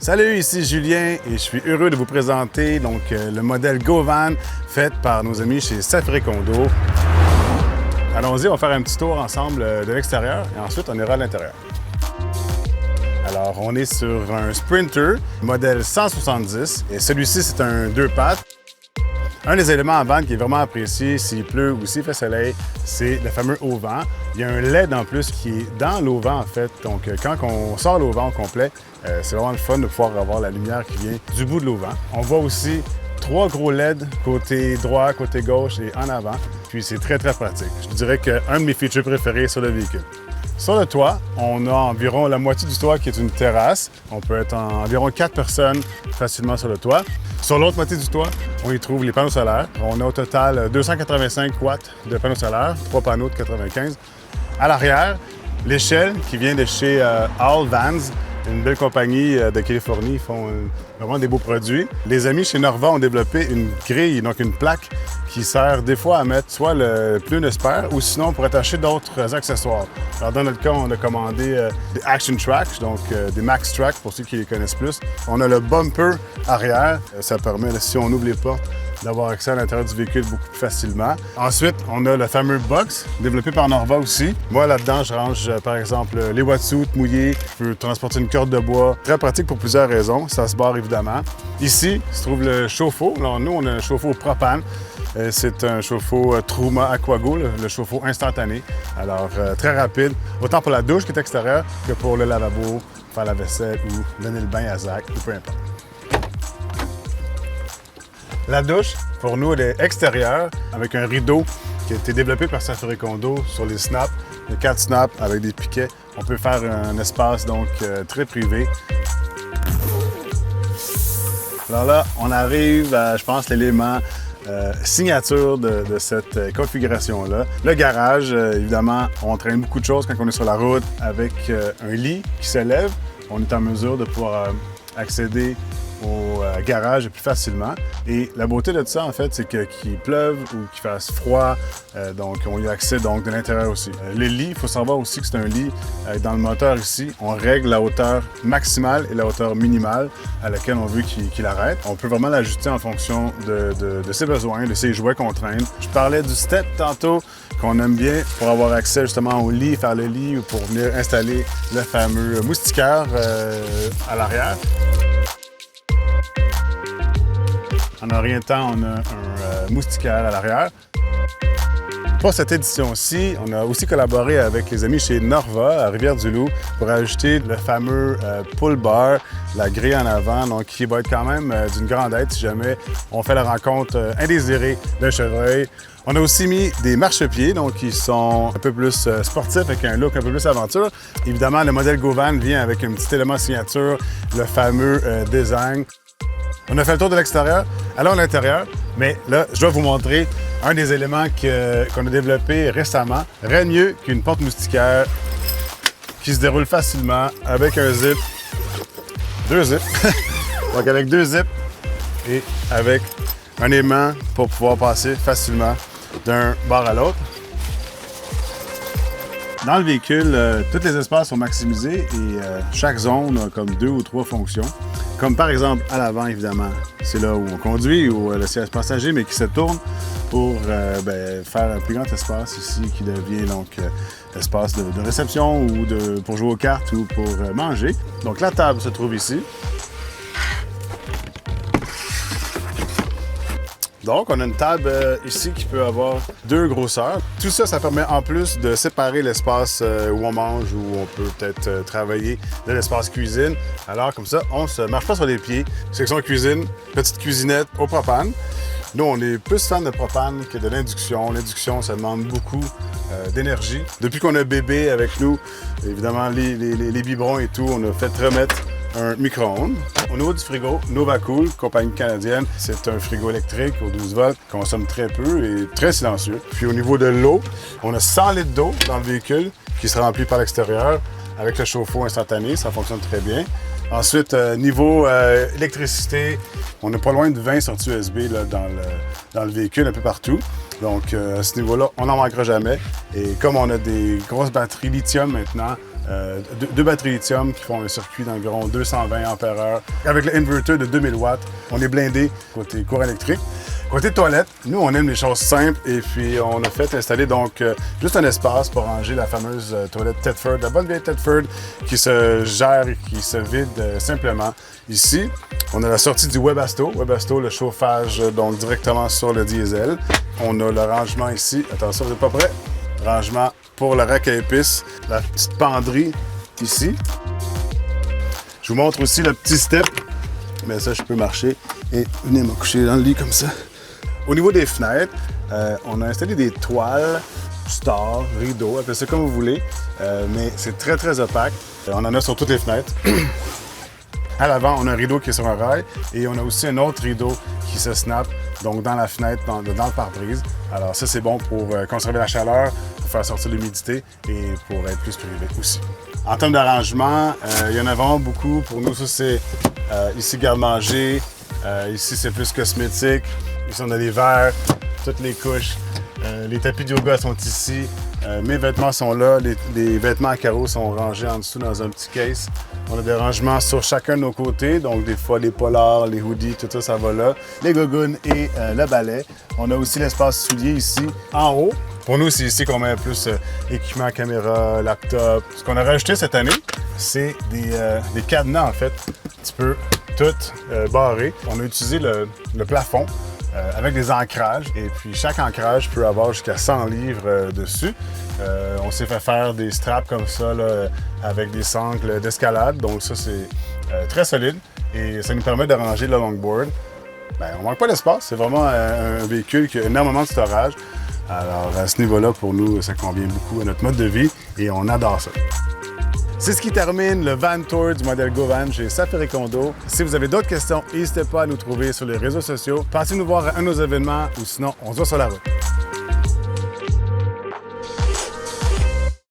Salut, ici Julien et je suis heureux de vous présenter le modèle GoVan fait par nos amis chez Safré Condo. Allons-y, on va faire un petit tour ensemble de l'extérieur et ensuite on ira à l'intérieur. Alors, on est sur un Sprinter modèle 170 et celui-ci, c'est un 2 pattes. Un des éléments en van qui est vraiment apprécié s'il pleut ou s'il fait soleil, c'est le fameux auvent. Il y a un LED en plus qui est dans l'auvent en fait. Donc quand on sort l'auvent au complet, c'est vraiment le fun de pouvoir avoir la lumière qui vient du bout de l'auvent. On voit aussi 3 gros LED côté droit, côté gauche et en avant. Puis c'est très pratique. Je dirais qu'un de mes features préférés sur le véhicule. Sur le toit, on a environ la moitié du toit qui est une terrasse. On peut être environ 4 personnes facilement sur le toit. Sur l'autre moitié du toit, on y trouve les panneaux solaires. On a au total 285 watts de panneaux solaires, 3 panneaux de 95. À l'arrière, l'échelle qui vient de chez All Vans, une belle compagnie de Californie. Ils font vraiment des beaux produits. Les amis chez Norva ont développé une grille, donc une plaque qui sert des fois à mettre soit le pneu spare ou sinon pour attacher d'autres accessoires. Alors dans notre cas, on a commandé des Action Tracks, donc des Max Tracks pour ceux qui les connaissent plus. On a le bumper arrière. Ça permet, si on ouvre les portes, d'avoir accès à l'intérieur du véhicule beaucoup plus facilement. Ensuite, on a le fameux box, développé par Norva aussi. Moi, là-dedans, je range, par exemple, les wetsuits mouillés. Je peux transporter une corde de bois. Très pratique pour plusieurs raisons. Ça se barre, évidemment. Ici, se trouve le chauffe-eau. Alors, nous, on a un chauffe-eau propane. C'est un chauffe-eau Truma Aquago, le chauffe-eau instantané. Alors, très rapide, autant pour la douche qui est extérieure que pour le lavabo, faire la vaisselle ou donner le bain à Zach, ou peu importe. La douche, pour nous, elle est extérieure avec un rideau qui a été développé par Safré Condo sur les snaps. Les 4 snaps avec des piquets. On peut faire un espace donc très privé. Alors là, on arrive à, je pense, l'élément signature de cette configuration-là. Le garage, évidemment, on traîne beaucoup de choses quand on est sur la route avec un lit qui se lève. On est en mesure de pouvoir accéder au garage plus facilement. Et la beauté de ça, en fait, c'est qu'il pleuve ou qu'il fasse froid, donc on y a accès donc, de l'intérieur aussi. Le lit, il faut savoir aussi que c'est un lit dans le moteur ici. On règle la hauteur maximale et la hauteur minimale à laquelle on veut qu'il arrête. On peut vraiment l'ajuster en fonction de ses besoins, de ses jouets qu'on traîne. Je parlais du step tantôt, qu'on aime bien pour avoir accès justement au lit, faire le lit ou pour venir installer le fameux moustiquaire à l'arrière. En un rien de temps, on a un moustiquaire à l'arrière. Pour cette édition-ci, on a aussi collaboré avec les amis chez Norva à Rivière-du-Loup pour ajouter le fameux pull bar, la grille en avant, donc qui va être quand même d'une grande aide si jamais on fait la rencontre indésirée d'un chevreuil. On a aussi mis des marchepieds, donc qui sont un peu plus sportifs, avec un look un peu plus aventure. Évidemment, le modèle GoVan vient avec un petit élément signature, le fameux design. On a fait le tour de l'extérieur, allons à l'intérieur, mais là, je dois vous montrer un des éléments qu'on a développé récemment. Rien de mieux qu'une porte moustiquaire qui se déroule facilement avec un zip, 2 zips, donc avec 2 zips et avec un aimant pour pouvoir passer facilement d'un bord à l'autre. Dans le véhicule, tous les espaces sont maximisés et chaque zone a comme 2 ou 3 fonctions. Comme par exemple à l'avant, évidemment, c'est là où on conduit ou le siège passager, mais qui se tourne pour faire un plus grand espace ici qui devient donc espace de réception ou pour jouer aux cartes ou pour manger. Donc la table se trouve ici. Donc, on a une table ici qui peut avoir 2 grosseurs. Tout ça, ça permet en plus de séparer l'espace où on mange, où on peut peut-être travailler, de l'espace cuisine. Alors, comme ça, on ne se marche pas sur les pieds. Section cuisine, petite cuisinette au propane. Nous, on est plus fan de propane que de l'induction. L'induction, ça demande beaucoup d'énergie. Depuis qu'on a bébé avec nous, évidemment, les biberons et tout, on a fait remettre un micro-ondes. Au niveau du frigo, NovaCool, compagnie canadienne, c'est un frigo électrique aux 12 volts, consomme très peu et très silencieux. Puis au niveau de l'eau, on a 100 litres d'eau dans le véhicule qui se remplit par l'extérieur avec le chauffe-eau instantané, ça fonctionne très bien. Ensuite, niveau électricité, on n'est pas loin de 20 sorties USB là, dans le véhicule, un peu partout. Donc, à ce niveau-là, on n'en manquera jamais. Et comme on a des grosses batteries lithium maintenant, deux batteries lithium qui font un circuit d'environ 220 ampères-heure. Avec l'inverter de 2000 watts, on est blindé côté courant électrique. Côté toilette, nous, on aime les choses simples et puis on a fait installer donc juste un espace pour ranger la fameuse toilette Tedford, la bonne vieille Tedford qui se gère et qui se vide simplement. Ici, on a la sortie du Webasto. Webasto, le chauffage donc directement sur le diesel. On a le rangement ici. Attention, vous n'êtes pas prêts? Rangement pour le rack à épices. La petite penderie ici. Je vous montre aussi le petit step. Mais ça, je peux marcher et venir me coucher dans le lit comme ça. Au niveau des fenêtres, on a installé des toiles, stars, rideaux, appelez ça comme vous voulez, mais c'est très, très opaque. On en a sur toutes les fenêtres. À l'avant, on a un rideau qui est sur un rail et on a aussi un autre rideau qui se snap, donc dans la fenêtre, dans le pare-brise. Alors ça, c'est bon pour conserver la chaleur, pour faire sortir l'humidité et pour être plus privé aussi. En termes d'arrangement, il y en a vraiment beaucoup. Pour nous, ça, c'est ici garde-manger, ici, c'est plus cosmétique. Ici, on a des verres, toutes les couches. Les tapis de yoga sont ici. Mes vêtements sont là. Les vêtements à carreaux sont rangés en dessous dans un petit case. On a des rangements sur chacun de nos côtés. Donc, des fois, les polars, les hoodies, tout ça, ça va là. Les gogoons et le balai. On a aussi l'espace soulier ici, en haut. Pour nous, c'est ici qu'on met plus équipement, caméra, laptop. Ce qu'on a rajouté cette année, c'est des cadenas, en fait, un petit peu tout barrés. On a utilisé le plafond. Avec des ancrages. Et puis, chaque ancrage peut avoir jusqu'à 100 livres dessus. On s'est fait faire des straps comme ça, là, avec des sangles d'escalade. Donc ça, c'est très solide. Et ça nous permet de ranger le longboard. Bien, on ne manque pas d'espace. C'est vraiment un véhicule qui a énormément de storage. Alors, à ce niveau-là, pour nous, ça convient beaucoup à notre mode de vie. Et on adore ça. C'est ce qui termine le Van Tour du modèle GoVan chez Safari Condo. Si vous avez d'autres questions, n'hésitez pas à nous trouver sur les réseaux sociaux. Passez nous voir à un de nos événements ou sinon, on se voit sur la route.